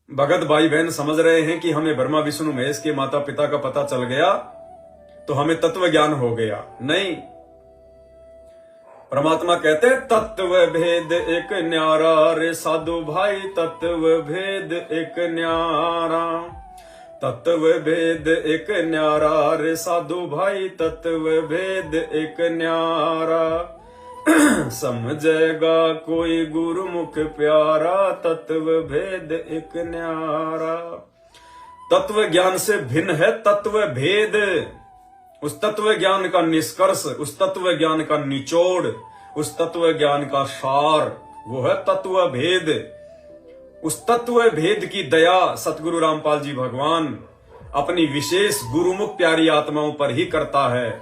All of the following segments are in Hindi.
भगत भाई बहन समझ रहे हैं कि हमें ब्रह्मा विष्णु महेश के माता पिता का पता चल गया तो हमें तत्व ज्ञान हो गया। नहीं, परमात्मा कहते हैं तत्व भेद एक न्यारा रे साधु भाई, तत्व भेद एक न्यारा, तत्व भेद एक न्यारा रे साधु भाई, तत्व भेद एक न्यारा। समझेगा कोई गुरुमुख प्यारा, तत्व भेद एक न्यारा। तत्व ज्ञान से भिन्न है तत्व भेद। उस तत्व ज्ञान का निष्कर्ष, उस तत्व ज्ञान का निचोड़, उस तत्व ज्ञान का सार, वो है तत्व भेद। उस तत्व भेद की दया सतगुरु रामपाल जी भगवान अपनी विशेष गुरुमुख प्यारी आत्माओं पर ही करता है।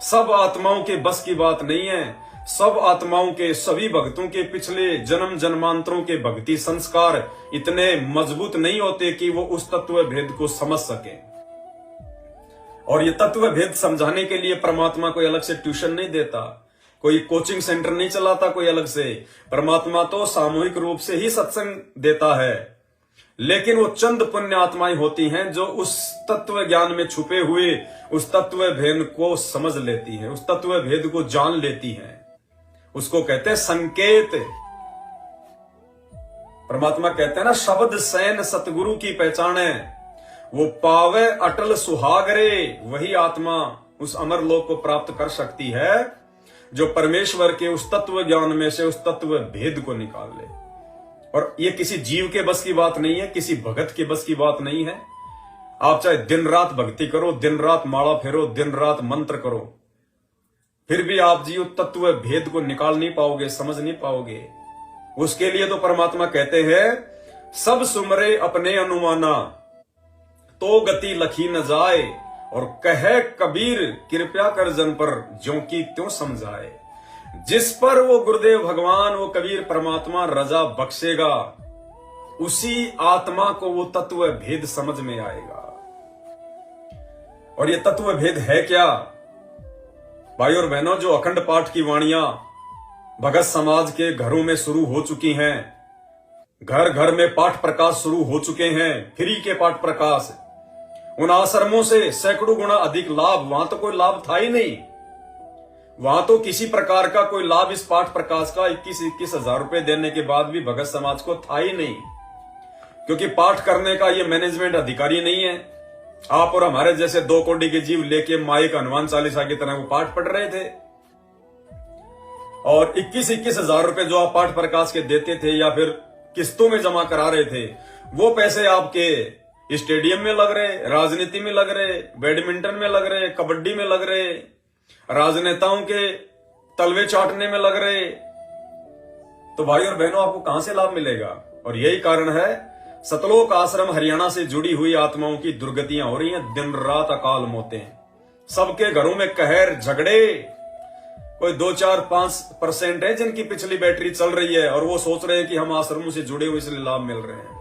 सब आत्माओं के बस की बात नहीं है। सब आत्माओं के, सभी भक्तों के पिछले जन्म जन्मांतरों के भक्ति संस्कार इतने मजबूत नहीं होते कि वो उस तत्व भेद को समझ सके। और ये तत्व भेद समझाने के लिए परमात्मा कोई अलग से ट्यूशन नहीं देता, कोई कोचिंग सेंटर नहीं चलाता कोई अलग से। परमात्मा तो सामूहिक रूप से ही सत्संग देता है। लेकिन वो चंद पुण्य आत्माएं होती हैं जो उस तत्व ज्ञान में छुपे हुए उस तत्व भेद को समझ लेती हैं, उस तत्व भेद को जान लेती हैं। उसको कहते हैं संकेत। परमात्मा कहते हैं ना, शब्द सैन सतगुरु की पहचान है, वो पावे अटल सुहागरे। वही आत्मा उस अमर लोक को प्राप्त कर सकती है जो परमेश्वर के उस तत्व ज्ञान में से उस तत्व भेद को निकाल ले। और ये किसी जीव के बस की बात नहीं है, किसी भगत के बस की बात नहीं है। आप चाहे दिन रात भक्ति करो, दिन रात माला फेरो, दिन रात मंत्र करो, फिर भी आप जी उस तत्व भेद को निकाल नहीं पाओगे, समझ नहीं पाओगे। उसके लिए तो परमात्मा कहते हैं सब सुमरे अपने अनुमाना, तो गति लखी न जाए। और कहे कबीर कृपया कर जन पर, ज्यों की त्यों समझाए। जिस पर वो गुरुदेव भगवान, वो कबीर परमात्मा रजा बख्शेगा, उसी आत्मा को वो तत्व भेद समझ में आएगा। और ये तत्व भेद है क्या? भाई और बहनों, जो अखंड पाठ की वाणियां भगत समाज के घरों में शुरू हो चुकी हैं, घर घर में पाठ प्रकाश शुरू हो चुके हैं, फ्री के पाठ प्रकाश, उन आश्रमों से सैकड़ों गुना अधिक लाभ। वहां तो कोई लाभ था ही नहीं, वहां तो किसी प्रकार का कोई लाभ इस पाठ प्रकाश का 21-21 हजार रुपए देने के बाद भी भगत समाज को था ही नहीं। क्योंकि पाठ करने का ये मैनेजमेंट अधिकारी नहीं है। आप और हमारे जैसे 2 कौड़ी के जीव लेके माइक हनुमान चालीसा की तरह वो पाठ पढ़ रहे थे। और 21-21 हजार रुपए जो आप पाठ प्रकाश के देते थे या फिर किस्तों में जमा करा रहे थे, वो पैसे आपके स्टेडियम में लग रहे, राजनीति में लग रहे, बैडमिंटन में लग रहे, कबड्डी में लग रहे, राजनेताओं के तलवे चाटने में लग रहे। तो भाई और बहनों, आपको कहां से लाभ मिलेगा? और यही कारण है सतलोक आश्रम हरियाणा से जुड़ी हुई आत्माओं की दुर्गतियां हो रही हैं। दिन रात अकाल मौतें, सबके घरों में कहर झगड़े। कोई 2-4-5% है जिनकी पिछली बैटरी चल रही है और वो सोच रहे हैं कि हम आश्रमों से जुड़े हुए इसलिए लाभ मिल रहे हैं।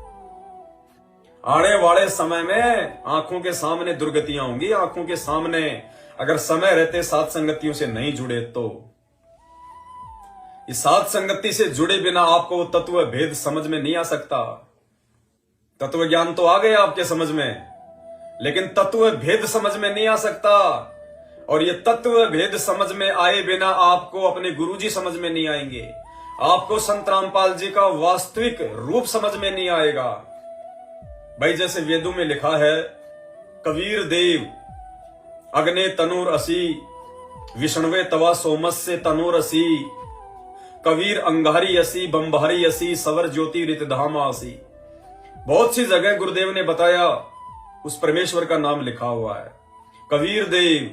आने वाले समय में आंखों के सामने दुर्गतियां होंगी, आंखों के सामने। अगर समय रहते सात संगतियों से नहीं जुड़े तो इस सात संगति से जुड़े बिना आपको वो तत्व भेद समझ में नहीं आ सकता। तत्व ज्ञान तो आ गया आपके समझ में, लेकिन तत्व भेद समझ में नहीं आ सकता। और ये तत्व भेद समझ में आए बिना आपको अपने गुरुजी समझ में नहीं आएंगे, आपको संत रामपाल जी का वास्तविक रूप समझ में नहीं आएगा। भाई जैसे वेदों में लिखा है, कबीर देव अग्ने तनुर असी, विष्णवे तवा सोमस्य तनुर असी, कबीर अंगारी असी, बंबारी असी, सवर ज्योति रितधामा असी। बहुत सी जगह गुरुदेव ने बताया उस परमेश्वर का नाम लिखा हुआ है कबीर देव।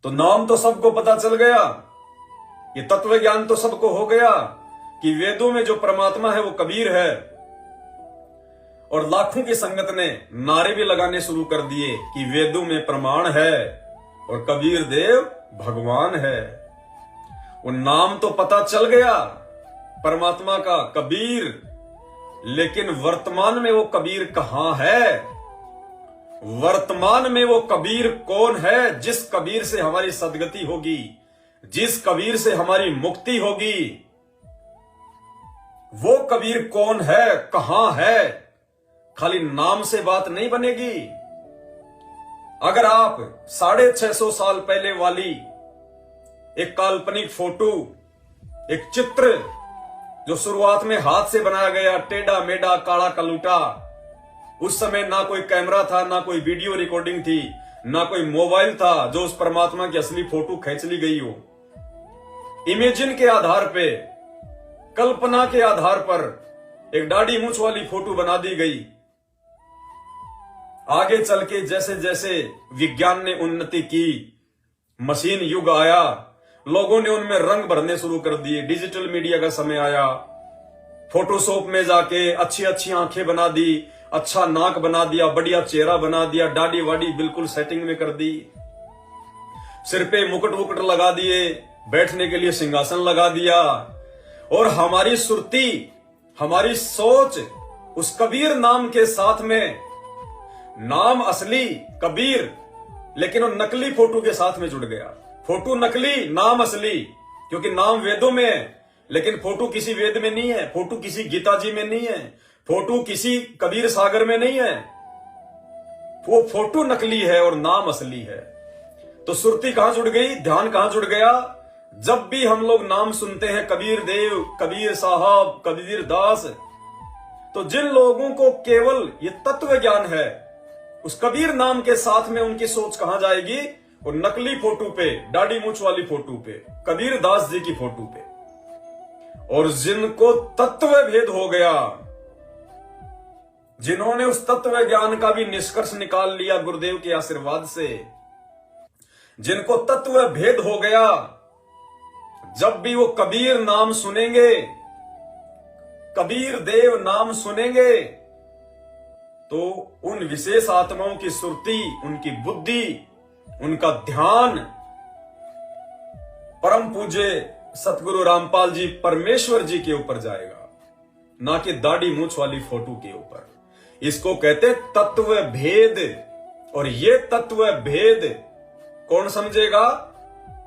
तो नाम तो सबको पता चल गया, ये तत्व ज्ञान तो सबको हो गया कि वेदों में जो परमात्मा है वो कबीर है। और लाखों की संगत ने नारे भी लगाने शुरू कर दिए कि वेदों में प्रमाण है और कबीर देव भगवान है। वो नाम तो पता चल गया परमात्मा का कबीर, लेकिन वर्तमान में वो कबीर कहां है? वर्तमान में वो कबीर कौन है जिस कबीर से हमारी सदगति होगी, जिस कबीर से हमारी मुक्ति होगी? वो कबीर कौन है, कहां है? खाली नाम से बात नहीं बनेगी। अगर आप 650 साल पहले वाली एक काल्पनिक फोटो, एक चित्र जो शुरुआत में हाथ से बनाया गया, टेढ़ा मेढ़ा काला कलूटा, उस समय ना कोई कैमरा था, ना कोई वीडियो रिकॉर्डिंग थी, ना कोई मोबाइल था जो उस परमात्मा की असली फोटो खींच ली गई हो। इमेजिन के आधार पे, कल्पना के आधार पर एक दाढ़ी मूंछ वाली फोटो बना दी गई। आगे चल के जैसे जैसे विज्ञान ने उन्नति की, मशीन युग आया, लोगों ने उनमें रंग भरने शुरू कर दिए, डिजिटल मीडिया का समय आया, फोटोशॉप में जाके अच्छी अच्छी आंखें बना दी, अच्छा नाक बना दिया, बढ़िया चेहरा बना दिया, दाढ़ी वाड़ी बिल्कुल सेटिंग में कर दी, सिर पे मुकुट वुकुट लगा दिए, बैठने के लिए सिंहासन लगा दिया। और हमारी सुरती, हमारी सोच उस कबीर नाम के साथ में, नाम असली कबीर, लेकिन वो नकली फोटो के साथ में जुड़ गया। फोटो नकली, नाम असली, क्योंकि नाम वेदों में है, लेकिन फोटो किसी वेद में नहीं है, फोटो किसी गीता जी में नहीं है, फोटो किसी कबीर सागर में नहीं है। वो फोटो नकली है और नाम असली है। तो सुरती कहां जुड़ गई, ध्यान कहां जुड़ गया? जब भी हम लोग नाम सुनते हैं, कबीर देव, कबीर साहब, कबीर दास, तो जिन लोगों को केवल ये तत्व ज्ञान है, उस कबीर नाम के साथ में उनकी सोच कहां जाएगी? और नकली फोटो पे, दाढ़ी मूंछ वाली फोटो पे, कबीर दास जी की फोटो पे। और जिनको तत्व भेद हो गया, जिन्होंने उस तत्व ज्ञान का भी निष्कर्ष निकाल लिया गुरुदेव के आशीर्वाद से, जिनको तत्व भेद हो गया, जब भी वो कबीर नाम सुनेंगे, कबीर देव नाम सुनेंगे, तो उन विशेष आत्माओं की सुरती, उनकी बुद्धि, उनका ध्यान परम पूज्य सतगुरु रामपाल जी परमेश्वर जी के ऊपर जाएगा, ना कि दाढ़ी मूंछ वाली फोटो के ऊपर। इसको कहते तत्व भेद। और ये तत्व भेद कौन समझेगा?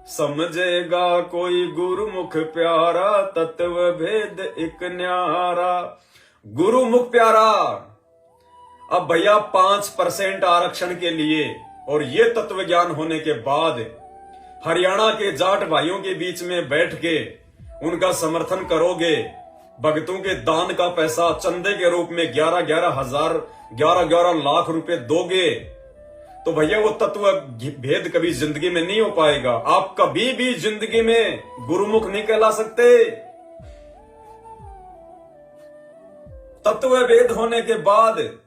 समझेगा कोई गुरुमुख प्यारा, तत्व भेद एक न्यारा। गुरुमुख प्यारा। अब भैया 5% आरक्षण के लिए और ये तत्व ज्ञान होने के बाद हरियाणा के जाट भाइयों के बीच में बैठ के उनका समर्थन करोगे, भक्तों के दान का पैसा चंदे के रूप में 11 लाख रुपए दोगे, तो भैया वो तत्व भेद कभी जिंदगी में नहीं हो पाएगा। आप कभी भी जिंदगी में गुरुमुख नहीं कहला सकते। तत्व भेद होने के बाद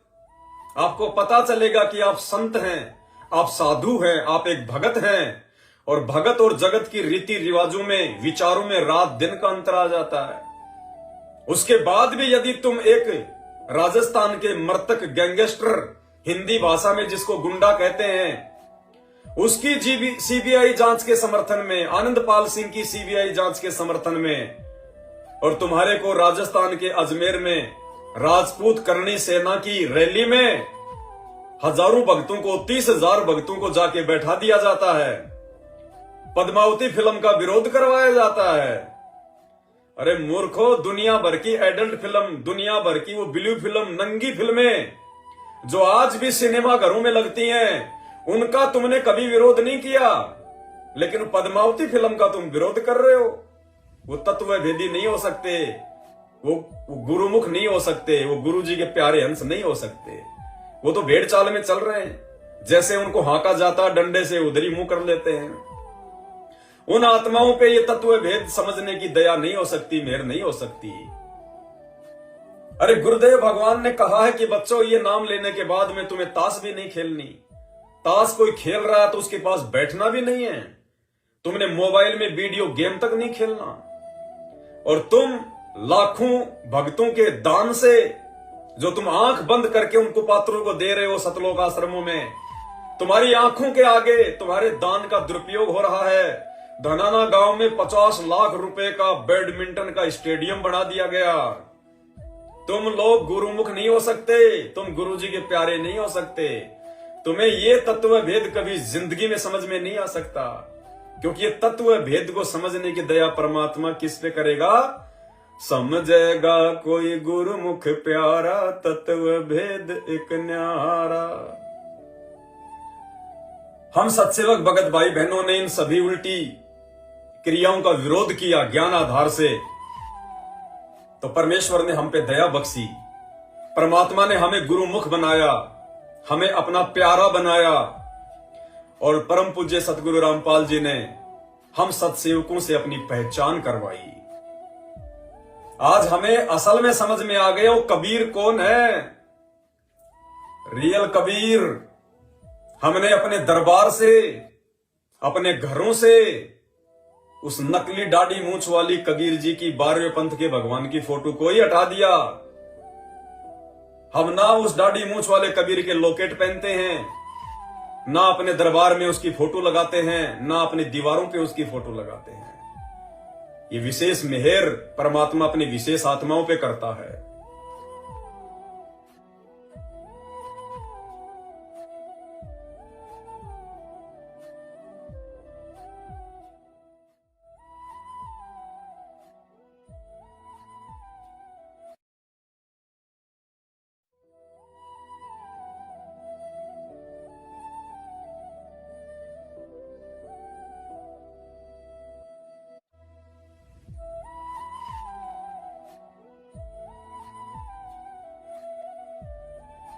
आपको पता चलेगा कि आप संत हैं, आप साधु हैं, आप एक भगत हैं। और भगत और जगत की रीति रिवाजों में, विचारों में रात दिन का अंतर आ जाता है। उसके बाद भी यदि तुम एक राजस्थान के मृतक गैंगस्टर, हिंदी भाषा में जिसको गुंडा कहते हैं, उसकी सीबीआई जांच के समर्थन में, आनंदपाल सिंह की सीबीआई जांच के समर्थन में, और तुम्हारे को राजस्थान के अजमेर में राजपूत करणी सेना की रैली में हजारों भक्तों को, 30,000 भक्तों को जाके बैठा दिया जाता है, पद्मावती फिल्म का विरोध करवाया जाता है। अरे मूर्खो, दुनिया भर की एडल्ट फिल्म, दुनिया भर की वो ब्लू फिल्म, नंगी फिल्में जो आज भी सिनेमा घरों में लगती हैं, उनका तुमने कभी विरोध नहीं किया, लेकिन पद्मावती फिल्म का तुम विरोध कर रहे हो। वो तत्व भेदी नहीं हो सकते, वो गुरुमुख नहीं हो सकते, वो गुरु जी के प्यारे हंस नहीं हो सकते। वो तो भेड़ चाल में चल रहे हैं, जैसे उनको हाका जाता डंडे से उधर ही मुंह कर लेते हैं। उन आत्माओं पे ये तत्व भेद समझने की दया नहीं हो सकती, मेहर नहीं हो सकती। अरे गुरुदेव भगवान ने कहा है कि बच्चों, ये नाम लेने के बाद में तुम्हें ताश भी नहीं खेलनी। ताश कोई खेल रहा है तो उसके पास बैठना भी नहीं है। तुमने मोबाइल में वीडियो गेम तक नहीं खेलना। और तुम लाखों भक्तों के दान से, जो तुम आंख बंद करके उनको पात्रों को दे रहे हो सतलोक आश्रमों में, तुम्हारी आंखों के आगे तुम्हारे दान का दुरुपयोग हो रहा है। धनाना गांव में 50 लाख रुपए का बैडमिंटन का स्टेडियम बना दिया गया। तुम लोग गुरुमुख नहीं हो सकते, तुम गुरुजी के प्यारे नहीं हो सकते। तुम्हें ये तत्व भेद कभी जिंदगी में समझ में नहीं आ सकता, क्योंकि ये तत्व भेद को समझने की दया परमात्मा किस पे करेगा? समझेगा कोई गुरुमुख प्यारा, तत्व भेद एक न्यारा। हम सत्सेवक भगत भाई बहनों ने इन सभी उल्टी क्रियाओं का विरोध किया ज्ञान आधार से, तो परमेश्वर ने हम पे दया बख्शी। परमात्मा ने हमें गुरुमुख बनाया, हमें अपना प्यारा बनाया, और परम पूज्य सतगुरु रामपाल जी ने हम सत्सेवकों से अपनी पहचान करवाई। आज हमें असल में समझ में आ गया वो कबीर कौन है, रियल कबीर। हमने अपने दरबार से, अपने घरों से उस नकली दाढ़ी मूंछ वाली कबीर जी की 12वें पंथ के भगवान की फोटो को ही हटा दिया। हम ना उस दाढ़ी मूंछ वाले कबीर के लॉकेट पहनते हैं, ना अपने दरबार में उसकी फोटो लगाते हैं, ना अपनी दीवारों पे उसकी फोटो लगाते हैं। ये विशेष मेहर परमात्मा अपनी विशेष आत्माओं पे करता है।